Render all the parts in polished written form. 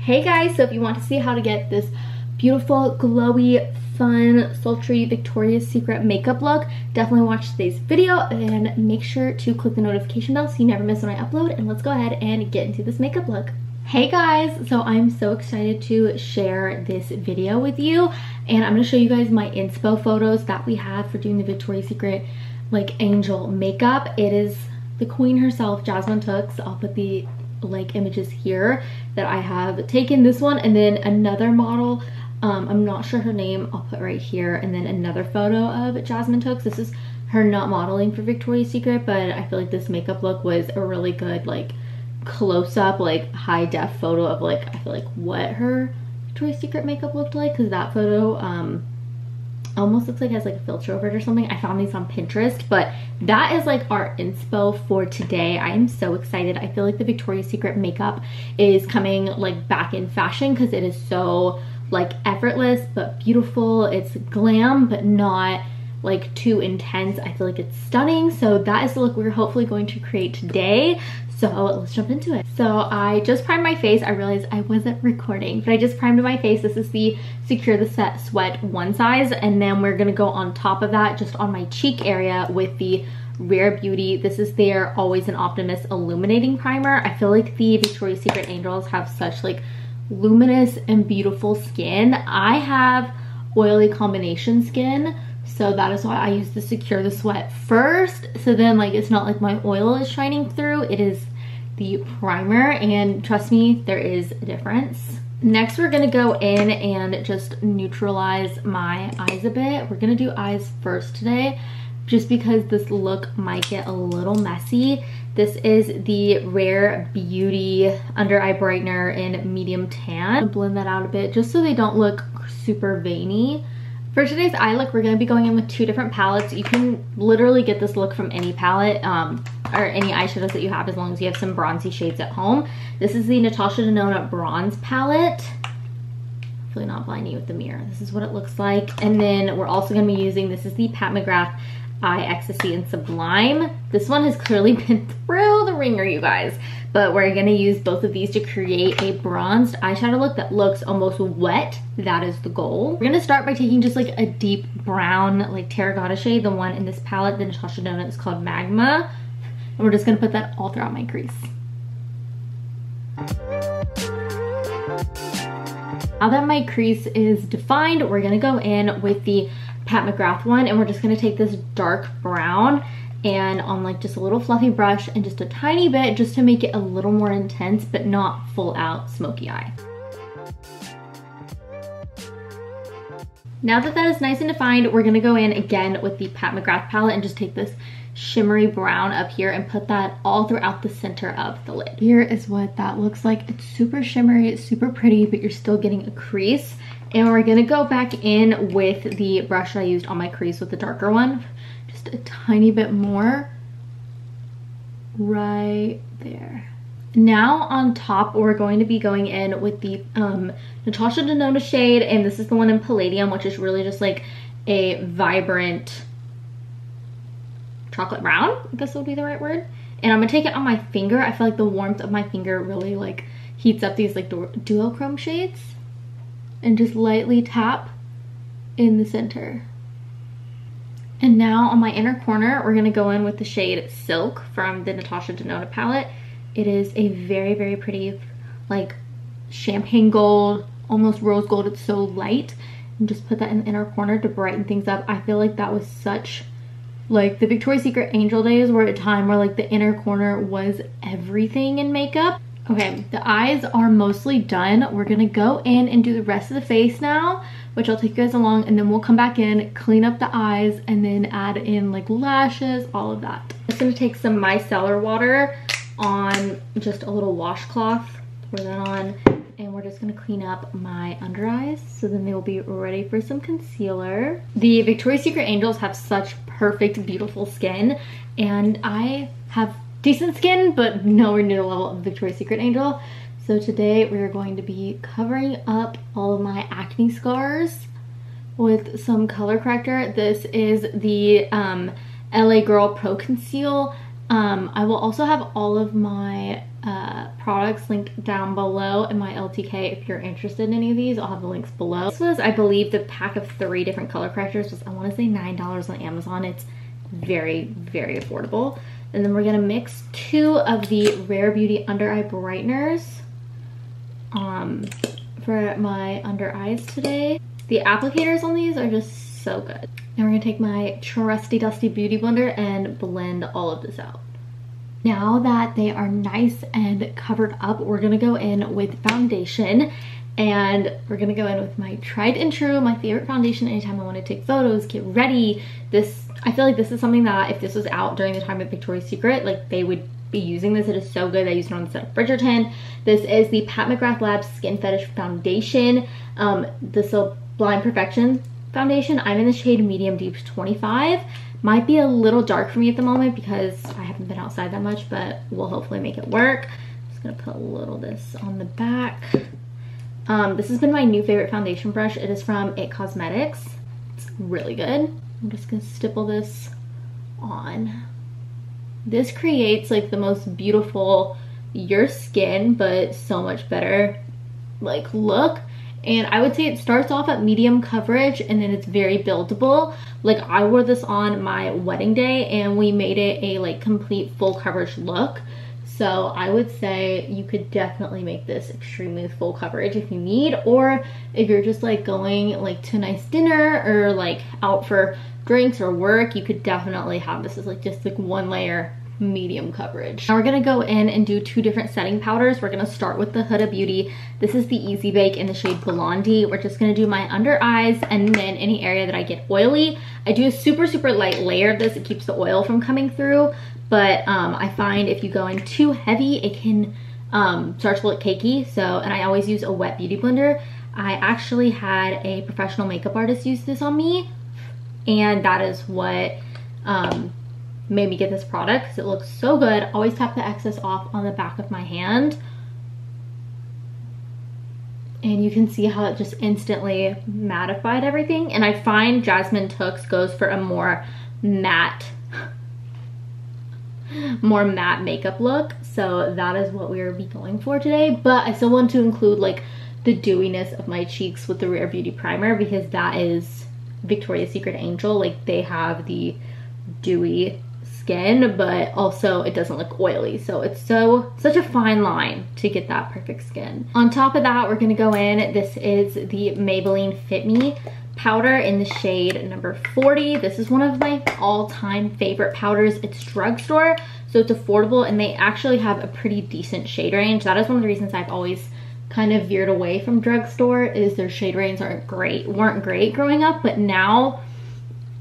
Hey guys, so if you want to see how to get this beautiful, glowy, fun, sultry Victoria's Secret makeup look, definitely watch today's video and make sure to click the notification bell so you never miss when I upload, and let's go ahead and get into this makeup look. Hey guys, so I'm so excited to share this video with you, and I'm going to show you guys my inspo photos that we have for doing the Victoria's Secret like angel makeup. It is the queen herself, Jasmine Tooks. I'll put the like images here that I have taken. This one, and then another model, I'm not sure her name, I'll put right here, and then another photo of Jasmine Tooks. This is her not modeling for Victoria's Secret, but I feel like this makeup look was a really good like close-up, like high def photo of like, I feel like what her Victoria's Secret makeup looked like, because that photo almost looks like it has like a filter over it or something. I found these on Pinterest, but that is like our inspo for today. I am so excited. I feel like the Victoria's Secret makeup is coming like back in fashion because it is so like effortless but beautiful. It's glam but not like too intense. I feel like it's stunning. So that is the look we're hopefully going to create today. So let's jump into it. So I just primed my face. I realized I wasn't recording, but I just primed my face. This is the Secure the Set Sweat One Size. And then we're gonna go on top of that, just on my cheek area, with the Rare Beauty. This is their Always an Optimist Illuminating Primer. I feel like the Victoria's Secret Angels have such like luminous and beautiful skin. I have oily combination skin, so that is why I use the Secure the Sweat first. So then like it's not like my oil is shining through, it is the primer, and trust me, there is a difference. Next, we're gonna go in and just neutralize my eyes a bit. We're gonna do eyes first today, just because this look might get a little messy. This is the Rare Beauty Under Eye Brightener in medium tan. Blend that out a bit just so they don't look super veiny. For today's eye look, we're going to be going in with two different palettes. You can literally get this look from any palette or any eyeshadows that you have, as long as you have some bronzy shades at home. This is the Natasha Denona Bronze palette. Hopefully not blinding you with the mirror. This is what it looks like. And then we're also going to be using, this is the Pat McGrath Eye Ecstasy in Sublime. This one has clearly been through the ringer, you guys. But we're gonna use both of these to create a bronzed eyeshadow look that looks almost wet. That is the goal. We're gonna start by taking just like a deep brown, like terracotta shade. The one in this palette, the Natasha Denona, is called Magma. And we're just gonna put that all throughout my crease. Now that my crease is defined, we're gonna go in with the Pat McGrath one, and we're just gonna take this dark brown and on like just a little fluffy brush and just a tiny bit, just to make it a little more intense but not full out smoky eye. Now that that is nice and defined, we're gonna go in again with the Pat McGrath palette and just take this shimmery brown up here and put that all throughout the center of the lid. Here is what that looks like. It's super shimmery, it's super pretty, but you're still getting a crease. And we're gonna go back in with the brush that I used on my crease with the darker one. Just a tiny bit more right there. Now on top, we're going to be going in with the Natasha Denona shade, and this is the one in Palladium, which is really just like a vibrant chocolate brown, I guess would be the right word. And I'm gonna take it on my finger. I feel like the warmth of my finger really like heats up these like duochrome shades, and just lightly tap in the center. And now on my inner corner, we're gonna go in with the shade Silk from the Natasha Denona palette. It is a very, very pretty, like champagne gold, almost rose gold. It's so light. And just put that in the inner corner to brighten things up. I feel like that was such, like the Victoria's Secret Angel days were a time where like the inner corner was everything in makeup. Okay, the eyes are mostly done. We're gonna go in and do the rest of the face now, which I'll take you guys along, and then we'll come back in, clean up the eyes, and then add in like lashes, all of that. I'm just gonna take some micellar water on just a little washcloth, pour that on, and we're just gonna clean up my under eyes, so then they will be ready for some concealer. The Victoria's Secret Angels have such perfect, beautiful skin, and I have decent skin, but nowhere near the level of Victoria's Secret Angel. So today we are going to be covering up all of my acne scars with some color corrector. This is the LA Girl Pro Conceal I will also have all of my products linked down below in my LTK if you're interested in any of these. I'll have the links below. This was, I believe, the pack of 3 different color correctors was, I want to say, $9 on Amazon. It's very, very affordable. And then we're gonna mix 2 of the Rare Beauty under eye brighteners for my under eyes today. The applicators on these are just so good. Now we're gonna take my trusty dusty beauty blender and blend all of this out. Now that they are nice and covered up, we're gonna go in with foundation, and we're gonna go in with my tried and true, my favorite foundation anytime I want to take photos, get ready. I feel like this is something that if this was out during the time of Victoria's Secret, like they would be using this. It is so good. I used it on the set of Bridgerton. This is the Pat McGrath Labs Skin Fetish Foundation, the Sublime Perfection foundation. I'm in the shade Medium Deep 25. Might be a little dark for me at the moment because I haven't been outside that much, but we'll hopefully make it work. Just gonna put a little of this on the back. This has been my new favorite foundation brush. It is from It Cosmetics. It's really good. I'm just gonna stipple this on. This creates like the most beautiful your skin, but so much better like look. And I would say it starts off at medium coverage and then it's very buildable. Like I wore this on my wedding day and we made it a like complete full coverage look. So I would say you could definitely make this extremely full coverage if you need, or if you're just like going like to a nice dinner or like out for drinks or work, you could definitely have this as like just like 1 layer medium coverage. Now we're gonna go in and do 2 different setting powders. We're gonna start with the Huda Beauty. This is the Easy Bake in the shade Blondie. We're just gonna do my under eyes and then any area that I get oily. I do a super, super light layer of this. It keeps the oil from coming through. But I find if you go in too heavy, it can start to look cakey. So, and I always use a wet beauty blender. I actually had a professional makeup artist use this on me, and that is what made me get this product because it looks so good. Always tap the excess off on the back of my hand. And you can see how it just instantly mattified everything. And I find Jasmine Tooks goes for a more matte makeup look, so that is what we'll be going for today. But I still want to include like the dewiness of my cheeks with the Rare Beauty primer because that is Victoria's Secret Angel. Like they have the dewy skin, but also it doesn't look oily, so it's such a fine line to get that perfect skin. On top of that, we're gonna go in, this is the Maybelline Fit Me powder in the shade number 40. This is one of my all-time favorite powders. It's drugstore, so it's affordable, and they actually have a pretty decent shade range. That is one of the reasons I've always kind of veered away from drugstore, is their shade ranges weren't great growing up, but now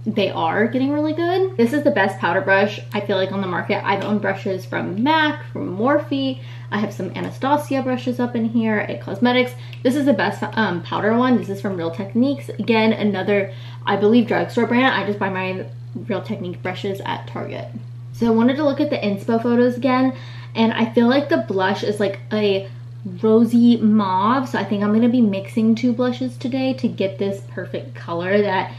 they are getting really good. This is the best powder brush I feel like on the market. I've owned brushes from MAC, from Morphe. I have some Anastasia brushes up in here at Cosmetics. This is the best powder one. This is from Real Techniques. Again, another, I believe, drugstore brand. I just buy my Real Technique brushes at Target. So I wanted to look at the inspo photos again, and I feel like the blush is like a rosy mauve. So I think I'm gonna be mixing 2 blushes today to get this perfect color that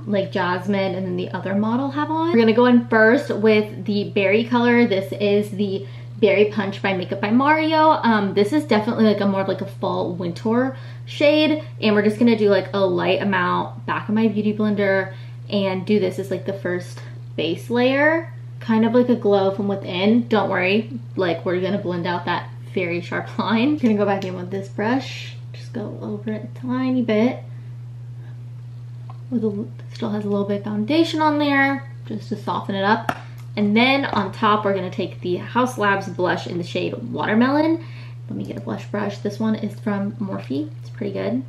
like Jasmine and then the other model have on. We're gonna go in first with the berry color. This is the Berry Punch by Makeup by Mario. This is definitely like a more of like a fall winter shade, and we're just gonna do like a light amount back of my beauty blender and do this as like the first base layer, kind of like a glow from within. Don't worry, like we're gonna blend out that very sharp line. I'm gonna go back in with this brush, just go over it a tiny bit. Still has a little bit of foundation on there just to soften it up. And then on top, we're gonna take the Haus Labs blush in the shade Watermelon. Let me get a blush brush. This one is from Morphe. It's pretty good.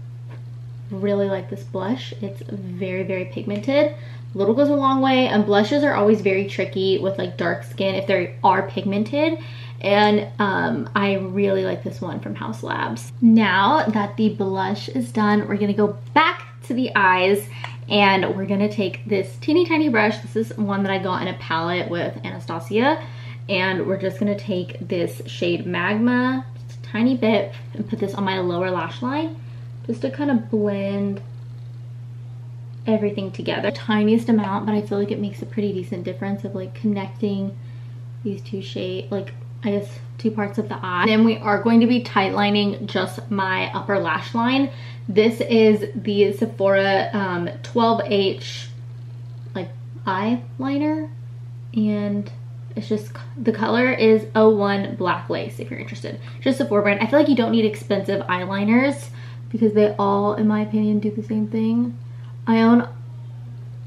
Really like this blush. It's very, very pigmented. Little goes a long way, and blushes are always very tricky with like dark skin if they are pigmented. And I really like this one from Haus Labs. Now that the blush is done, we're gonna go back to the eyes, and we're gonna take this teeny tiny brush. This is one that I got in a palette with Anastasia, and we're just gonna take this shade Magma, just a tiny bit, and put this on my lower lash line just to kind of blend everything together. Tiniest amount, but I feel like it makes a pretty decent difference of like connecting these two shades, like I guess 2 parts of the eye. Then we are going to be tightlining just my upper lash line. This is the Sephora 12H like eyeliner, and it's just, the color is 01 Black Lace if you're interested. Just Sephora brand. I feel like you don't need expensive eyeliners because they all, in my opinion, do the same thing. I own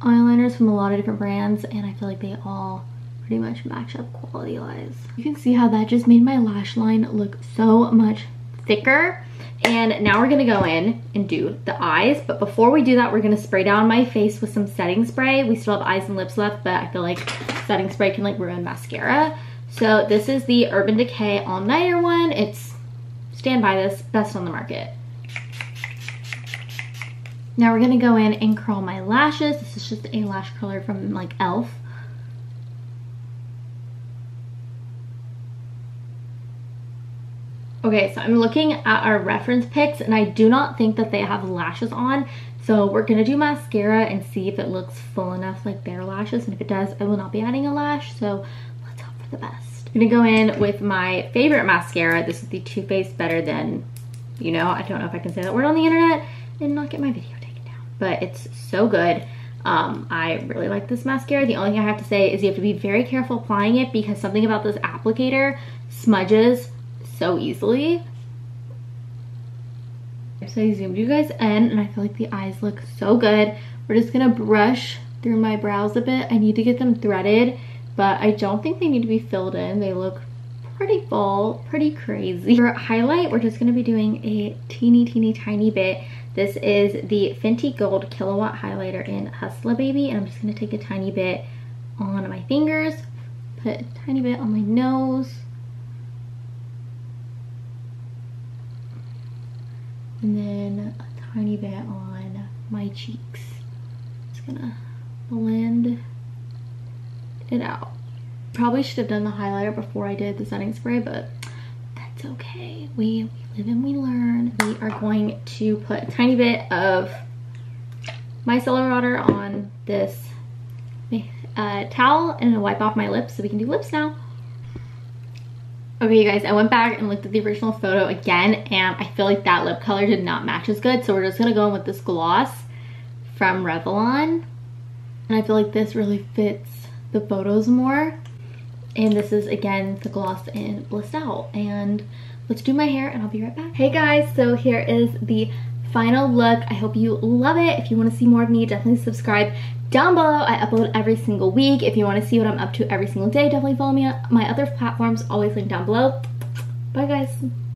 eyeliners from a lot of different brands and I feel like they all pretty much match up quality wise. You can see how that just made my lash line look so much thicker. And now we're gonna go in and do the eyes, but before we do that, we're gonna spray down my face with some setting spray. We still have eyes and lips left, but I feel like setting spray can like ruin mascara. So this is the Urban Decay All Nighter one. It's, stand by this, best on the market. Now we're gonna go in and curl my lashes. This is just a lash curler from like e.l.f. Okay, so I'm looking at our reference pics and I do not think that they have lashes on. So we're gonna do mascara and see if it looks full enough like their lashes. And if it does, I will not be adding a lash. So let's hope for the best. I'm gonna go in with my favorite mascara. This is the Too Faced Better Than, you know, I don't know if I can say that word on the internet and not get my video taken down, but it's so good. I really like this mascara. The only thing I have to say is you have to be very careful applying it because something about this applicator smudges so easily. So I zoomed you guys in and I feel like the eyes look so good. We're just gonna brush through my brows a bit. I need to get them threaded, but I don't think they need to be filled in. They look pretty full, pretty crazy. For highlight, we're just gonna be doing a teeny tiny bit. This is the Fenty Gold Kilowatt Highlighter in Hustla Baby, and I'm just gonna take a tiny bit on my fingers, put a tiny bit on my nose, and then a tiny bit on my cheeks. Just gonna blend it out. Probably should have done the highlighter before I did the setting spray, but that's okay. We live and we learn. We are going to put a tiny bit of micellar water on this towel and wipe off my lips so we can do lips now. Okay, you guys, I went back and looked at the original photo again, and I feel like that lip color did not match as good, so we're just gonna go in with this gloss from Revlon. And I feel like this really fits the photos more. And this is, again, the gloss in Blissed Out. And let's do my hair, and I'll be right back. Hey, guys, so here is the final look. I hope you love it. If you want to see more of me, definitely subscribe down below. I upload every single week. If you want to see what I'm up to every single day, definitely follow me on my other platforms, always linked down below. Bye, guys.